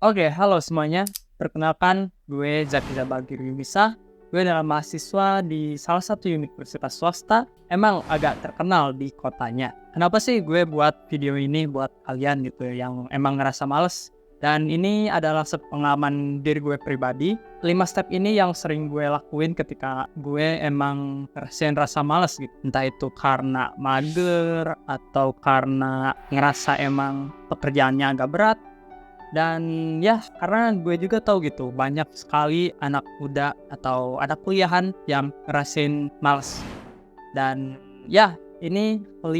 Oke, halo semuanya. Perkenalkan, gue Zaki Zabagir Yunisa. Gue adalah mahasiswa di salah satu universitas swasta, emang agak terkenal di kotanya. Kenapa sih gue buat video ini buat kalian gitu ya, yang emang ngerasa males? Dan ini adalah sepengalaman diri gue pribadi. 5 step ini yang sering gue lakuin ketika gue emang ngerasain rasa males gitu. Entah itu karena mager, atau karena ngerasa emang pekerjaannya agak berat. Dan ya, karena gue juga tahu gitu, banyak sekali anak muda atau anak kuliahan yang ngerasain males. Dan ya, ini 5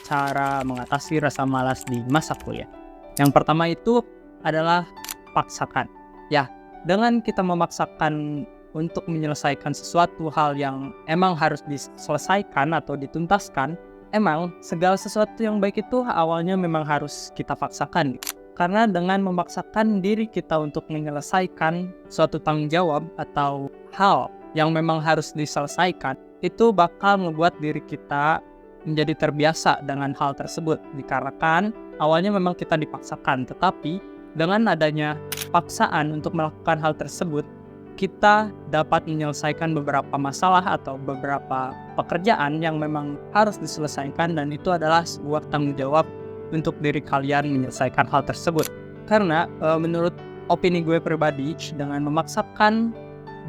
cara mengatasi rasa malas di masa kuliah. Yang pertama itu adalah paksakan. Ya, dengan kita memaksakan untuk menyelesaikan sesuatu hal yang emang harus diselesaikan atau dituntaskan, emang segala sesuatu yang baik itu awalnya memang harus kita paksakan. Karena dengan memaksakan diri kita untuk menyelesaikan suatu tanggung jawab atau hal yang memang harus diselesaikan, itu bakal membuat diri kita menjadi terbiasa dengan hal tersebut. Dikarenakan awalnya memang kita dipaksakan, tetapi dengan adanya paksaan untuk melakukan hal tersebut, kita dapat menyelesaikan beberapa masalah atau beberapa pekerjaan yang memang harus diselesaikan, dan itu adalah sebuah tanggung jawab untuk diri kalian menyelesaikan hal tersebut. Karena menurut opini gue pribadi, dengan memaksakan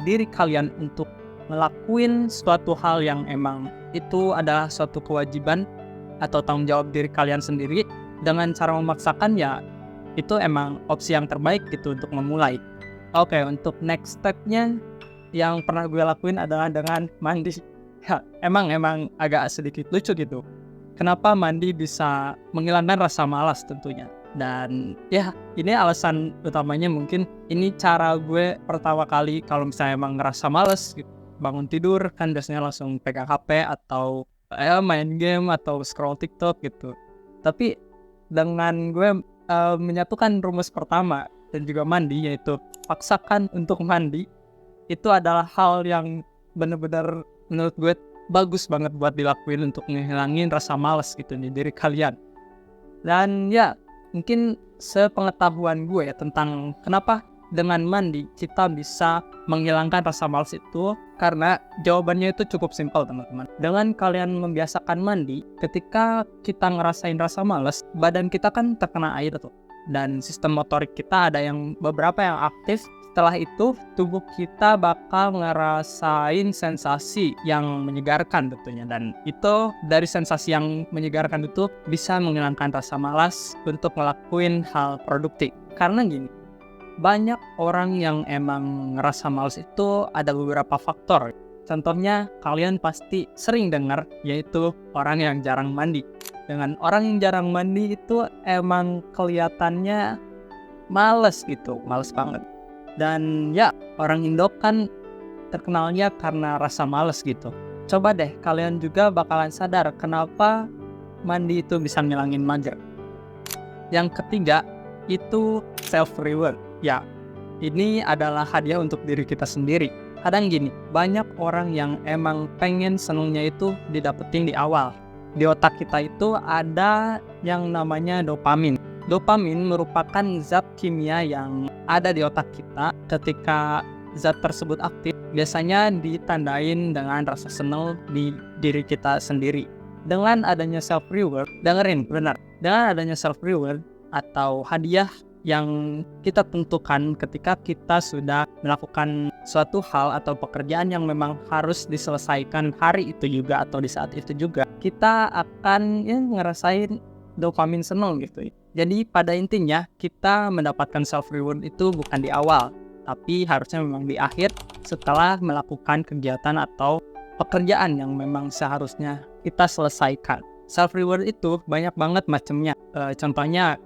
diri kalian untuk ngelakuin suatu hal yang emang itu adalah suatu kewajiban atau tanggung jawab diri kalian sendiri, dengan cara memaksakan ya itu emang opsi yang terbaik gitu untuk memulai. Oke, untuk next stepnya yang pernah gue lakuin adalah dengan mandi. Ya, emang agak sedikit lucu gitu. Kenapa mandi bisa menghilangkan rasa malas tentunya. Dan ya, ini alasan utamanya mungkin ini cara gue pertama kali kalau misalnya emang ngerasa malas gitu. Bangun tidur kan biasanya langsung pegang HP atau main game atau scroll TikTok gitu. Tapi dengan gue menyatukan rumus pertama dan juga mandi, yaitu paksakan untuk mandi, itu adalah hal yang benar-benar menurut gue bagus banget buat dilakuin untuk ngehilangin rasa malas gitu di diri kalian. Dan ya, mungkin sepengetahuan gue ya tentang kenapa dengan mandi kita bisa menghilangkan rasa malas itu, karena jawabannya itu cukup simpel teman-teman. Dengan kalian membiasakan mandi, ketika kita ngerasain rasa malas, badan kita kan terkena air tuh, dan sistem motorik kita ada yang beberapa yang aktif. Setelah itu, tubuh kita bakal ngerasain sensasi yang menyegarkan tentunya. Dan itu dari sensasi yang menyegarkan itu bisa menghilangkan rasa malas untuk ngelakuin hal produktif. Karena gini, banyak orang yang emang ngerasa malas itu ada beberapa faktor. Contohnya, kalian pasti sering dengar, yaitu orang yang jarang mandi. Dengan orang yang jarang mandi itu emang kelihatannya males gitu, males banget. Dan ya, orang Indo kan terkenalnya karena rasa males gitu. Coba deh kalian juga bakalan sadar kenapa mandi itu bisa ngilangin mager. Yang ketiga itu self reward. Ya, ini adalah hadiah untuk diri kita sendiri. Kadang gini, banyak orang yang emang pengen senangnya itu didapetin di awal. Di otak kita itu ada yang namanya dopamin. Dopamin merupakan zat kimia yang ada di otak kita. Ketika zat tersebut aktif, biasanya ditandain dengan rasa senang di diri kita sendiri. Dengan adanya self reward, dengerin benar, dengan adanya self reward atau hadiah yang kita tentukan ketika kita sudah melakukan suatu hal atau pekerjaan yang memang harus diselesaikan hari itu juga atau di saat itu juga, kita akan ngerasain dopamin senang gitu. Jadi pada intinya kita mendapatkan self reward itu bukan di awal, tapi harusnya memang di akhir setelah melakukan kegiatan atau pekerjaan yang memang seharusnya kita selesaikan. Self reward itu banyak banget macamnya. Contohnya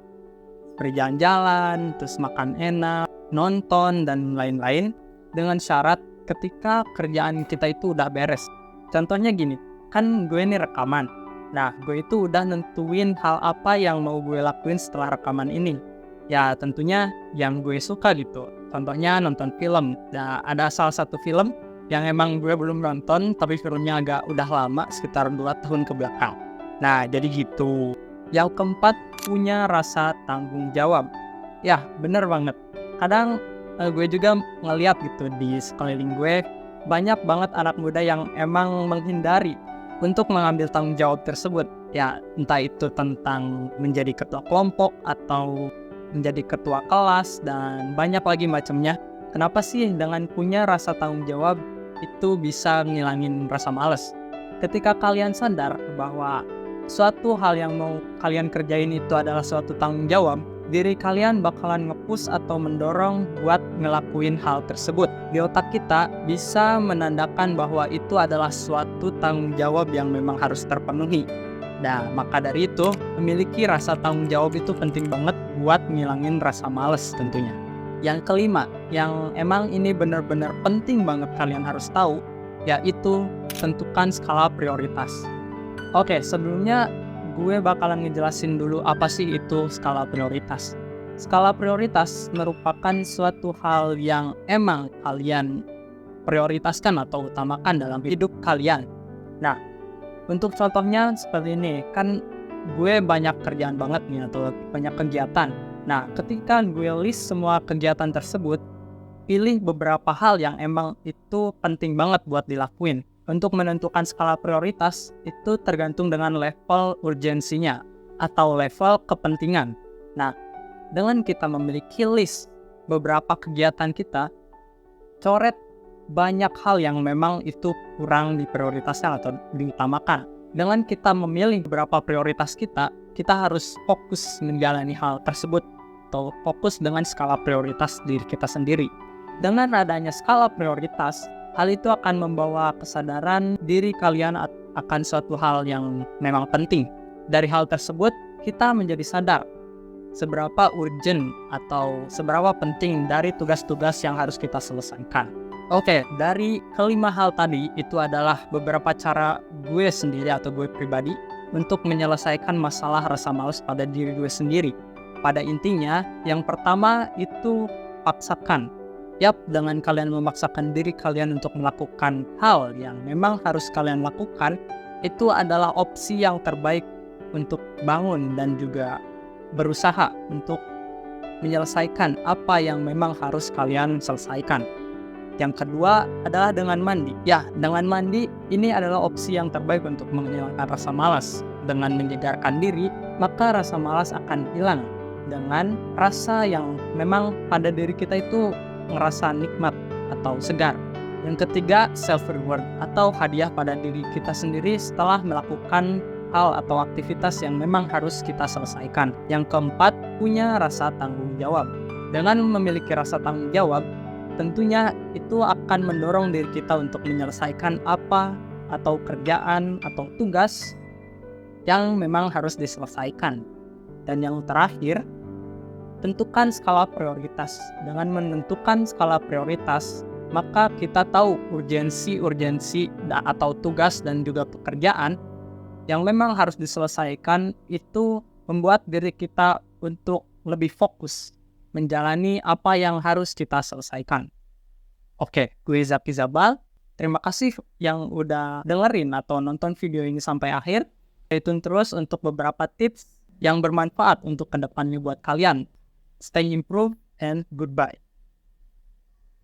berjalan-jalan, terus makan enak, nonton, dan lain-lain, dengan syarat ketika kerjaan kita itu udah beres. Contohnya gini, kan gue nih rekaman. Nah, gue itu udah nentuin hal apa yang mau gue lakuin setelah rekaman ini. Ya, tentunya yang gue suka gitu. Contohnya nonton film. Nah, ada salah satu film yang emang gue belum nonton, tapi filmnya agak udah lama, sekitar 2 tahun ke belakang. Nah, jadi gitu. Yang keempat, punya rasa tanggung jawab. Ya, bener banget. Kadang gue juga ngeliat gitu di sekeliling gue, banyak banget anak muda yang emang menghindari untuk mengambil tanggung jawab tersebut. Ya, entah itu tentang menjadi ketua kelompok atau menjadi ketua kelas dan banyak lagi macamnya. Kenapa sih dengan punya rasa tanggung jawab itu bisa ngilangin rasa males? Ketika kalian sadar bahwa suatu hal yang mau kalian kerjain itu adalah suatu tanggung jawab, diri kalian bakalan nge-push atau mendorong buat ngelakuin hal tersebut. Di otak kita bisa menandakan bahwa itu adalah suatu tanggung jawab yang memang harus terpenuhi. Nah, maka dari itu, memiliki rasa tanggung jawab itu penting banget buat ngilangin rasa males tentunya. Yang kelima, yang emang ini benar-benar penting banget kalian harus tahu, yaitu tentukan skala prioritas. Oke, sebelumnya gue bakalan ngejelasin dulu apa sih itu skala prioritas. Skala prioritas merupakan suatu hal yang emang kalian prioritaskan atau utamakan dalam hidup kalian. Nah, untuk contohnya seperti ini, kan gue banyak kerjaan banget nih atau banyak kegiatan. Nah, ketika gue list semua kegiatan tersebut, pilih beberapa hal yang emang itu penting banget buat dilakuin. Untuk menentukan skala prioritas, itu tergantung dengan level urgensinya atau level kepentingan. Nah, dengan kita memiliki list beberapa kegiatan kita, coret banyak hal yang memang itu kurang diprioritaskan atau diutamakan. Dengan kita memilih beberapa prioritas kita harus fokus menjalani hal tersebut atau fokus dengan skala prioritas diri kita sendiri. Dengan adanya skala prioritas, hal itu akan membawa kesadaran diri kalian akan suatu hal yang memang penting. Dari hal tersebut, kita menjadi sadar seberapa urgent atau seberapa penting dari tugas-tugas yang harus kita selesaikan. Oke, dari kelima hal tadi itu adalah beberapa cara gue sendiri atau gue pribadi untuk menyelesaikan masalah rasa malas pada diri gue sendiri. Pada intinya, yang pertama itu paksakan. Yap, dengan kalian memaksakan diri kalian untuk melakukan hal yang memang harus kalian lakukan, itu adalah opsi yang terbaik untuk bangun dan juga berusaha untuk menyelesaikan apa yang memang harus kalian selesaikan. Yang kedua adalah dengan mandi. Ya, dengan mandi ini adalah opsi yang terbaik untuk menghilangkan rasa malas. Dengan menyegarkan diri, maka rasa malas akan hilang dengan rasa yang memang pada diri kita itu ngerasa nikmat atau segar. Yang ketiga, self-reward atau hadiah pada diri kita sendiri setelah melakukan hal atau aktivitas yang memang harus kita selesaikan. Yang keempat, punya rasa tanggung jawab. Dengan memiliki rasa tanggung jawab, tentunya itu akan mendorong diri kita untuk menyelesaikan apa atau kerjaan atau tugas yang memang harus diselesaikan. Dan yang terakhir, tentukan skala prioritas. Dengan menentukan skala prioritas, maka kita tahu urgensi atau tugas dan juga pekerjaan yang memang harus diselesaikan itu membuat diri kita untuk lebih fokus menjalani apa yang harus kita selesaikan. Oke, gue Zaki Zabal. Terima kasih yang udah dengerin atau nonton video ini sampai akhir. Stay tune terus untuk beberapa tips yang bermanfaat untuk kedepannya buat kalian. Stay improve and goodbye.